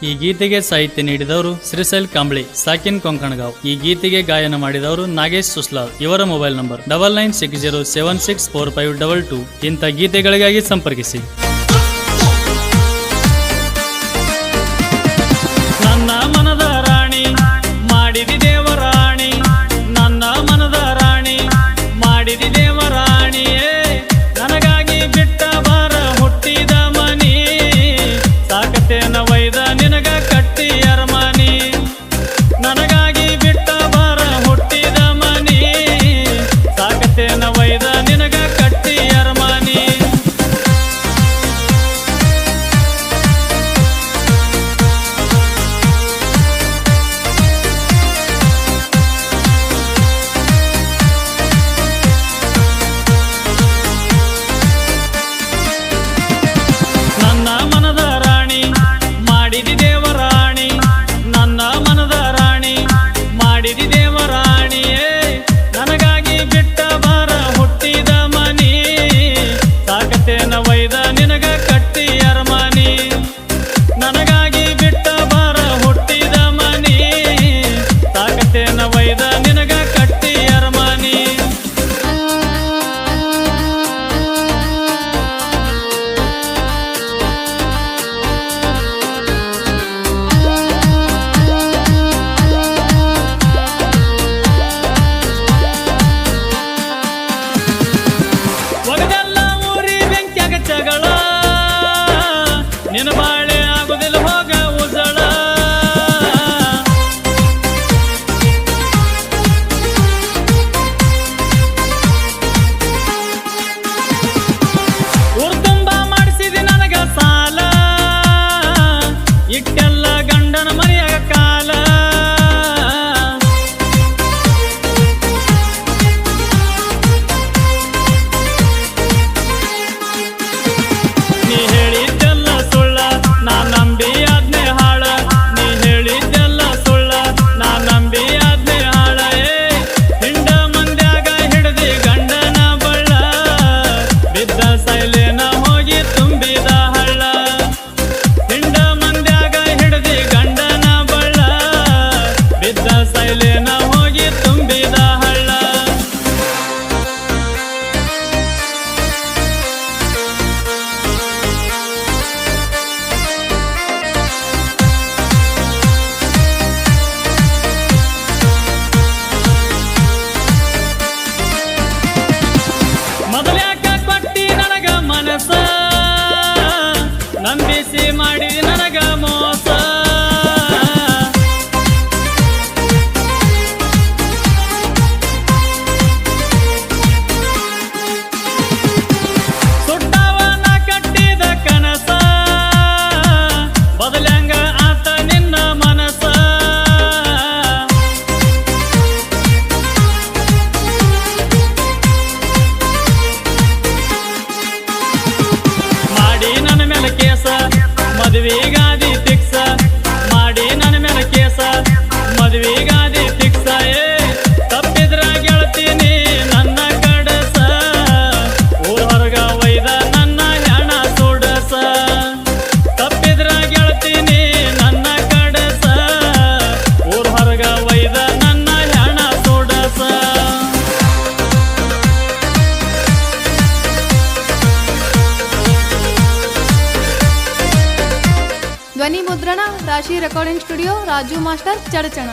ಈ ಗೀತೆಗೆ ಸಾಹಿತ್ಯ ನೀಡಿದವರು ಶ್ರೀಶೈಲ್ ಕಾಂಬ್ಳಿ, ಸಾಕಿನ್ ಕೊಂಕಣಗಾಂವ್. ಈ ಗೀತೆಗೆ ಗಾಯನ ಮಾಡಿದವರು ನಾಗೇಶ್ ಸುಸ್ಲಾವ್. ಇವರ ಮೊಬೈಲ್ ನಂಬರ್ 9960764522. ಇಂಥ ಗೀತೆಗಳಿಗಾಗಿ ಸಂಪರ್ಕಿಸಿ. ನನ್ನ ಮನದ ರಾಣಿ ಮಾಡಿದಿ ದೇವರಾಣಿ, ನನ್ನ ಮನದ ರಾಣಿ ಮಾಡಿದಿ ದೇವರಾಣಿಯೇ, ನನಗಾಗಿ ಬಿಟ್ಟ ಬಾರ ಹುಟ್ಟಿದ ಮನಿ, ಸಾಕತೇನ ವೈದ ನಿನಗ ಕಟ್ಟಿ ಅರಮನಿ, ನನಗಾಗಿ ಬಿಟ್ಟ ಬಾರ ಹುಟ್ಟಿದ ಮನಿ, ಸಾಕತೇನ ವೈದ ನಿನಗ ಕಟ್ಟಿ ಅರಮನಿ. ನನ್ನ ಮನದ ರಾಣಿ ಮಾಡಿದಿ ದೇವರಾಣಿ, ನನ್ನ ಮನದ ರಾಣಿ ಮಾಡಿದಿ ದೇವರಾಣಿಯೇ, ನನಗಾಗಿ ಬಿಟ್ಟ ಬಾರ ಹುಟ್ಟಿದ ಮನಿ, ಸಾಕತೇನ ವೈದ ನಿನಗ ಕಟ್ಟಿ ಅರಮನಿ, ನನಗಾಗಿ ಬಿಟ್ಟ ಬಾರ ಹುಟ್ಟಿದ ಮನಿ, ಸಾಕತೇನ ವೈದ ನಿನಗ ಕಟ್ಟಿ ಅರಮನಿ. ಒಗದೆಲ್ಲ ಊರಿ ಬೆಂಕ್ಯಾಗ ಜಗಳ, ನಿನ್ನ ಬಾಳೆ ಆಗುದಿಲ್ಲ ಹೋಗ ಉಜಳ, ಊರ್ ತುಂಬ ಮಾಡಿಸಿದಿ ನನಗ ಸಾಲ, ಇಟ್ಟೆಲ್ಲ ಗಂಡನ ಮನೆಯಾಗ ಕಾಲ, ನೀ ಹೇಳಿದ್ದೆಲ್ಲ ಸುಳ್ಳ ನಾ ನಂಬಿ ಆದ್ನೆ ಹಾಳ, ನೀ ಹೇಳಿದ್ದೆಲ್ಲ ಸುಳ್ಳ ನಾ ನಂಬಿ ಆದ್ನೆ ಹಾಳ, ಹಿಂಡ ಮಂದ್ಯಾಗ ಹಿಡ್ದಿ ಗಂಡನ ಬಳ್ಳ, ಬಿದ್ದ ಸೈಲೇನ ಹೋಗಿ ತುಂಬಿದ ಹಳ್ಳ, ಹಿಂಡ ಮಂದ್ಯಾಗ ಹಿಡ್ದಿ ಗಂಡನ ಬಳ್ಳ, ಬಿದ್ದ ಸೈಲೇನ ಹೋಗಿ ತುಂಬಿದ ಹಳ್ಳ. ಮೊದಲ್ಯಾಕ ಕೊಟ್ಟಿ ನನಗ ಮನಸ, ನಂಬಿಸಿ ಮಾಡಿ ನನಗ ಮೋಸ, ಸುಟ್ಟವನ ಕಟ್ಟಿದ ಕನಸ, ಬದಲಂಗ ಆತ ನಿನ್ನ ಮನಸ, ಮಾಡಿ ನನ್ನ ಮೇಲೆ ಕೇಸ ಮದುವೆಗಾದಿ ಫಿಕ್ಸ, ಮಾಡಿ ನನ್ನ ಮೇಲೆ ಕೇಸ ಮದುವೆಗಾದಿ ಫಿಕ್ಸ, ತಪ್ಪಿದ್ರ ಗೆಳತೀನಿ ನನ್ನ ಕಡಸ, ಊರ ಹೊರಗ ವೈದ ನನ್ನ ಹೆಣ ಸುಡಸ, ತಪ್ಪಿದ್ರ ಗೆಳತೀನಿ ನನ್ನ ಕಡಸ, ಊರ ಹೊರಗ ವೈದ ನನ್ನ ಹೆಣ ಸುಡಸ. ಧ್ವನಿ ಮುದ್ರಣ ರಾಶಿ recording studio, Raju master, Chadchan.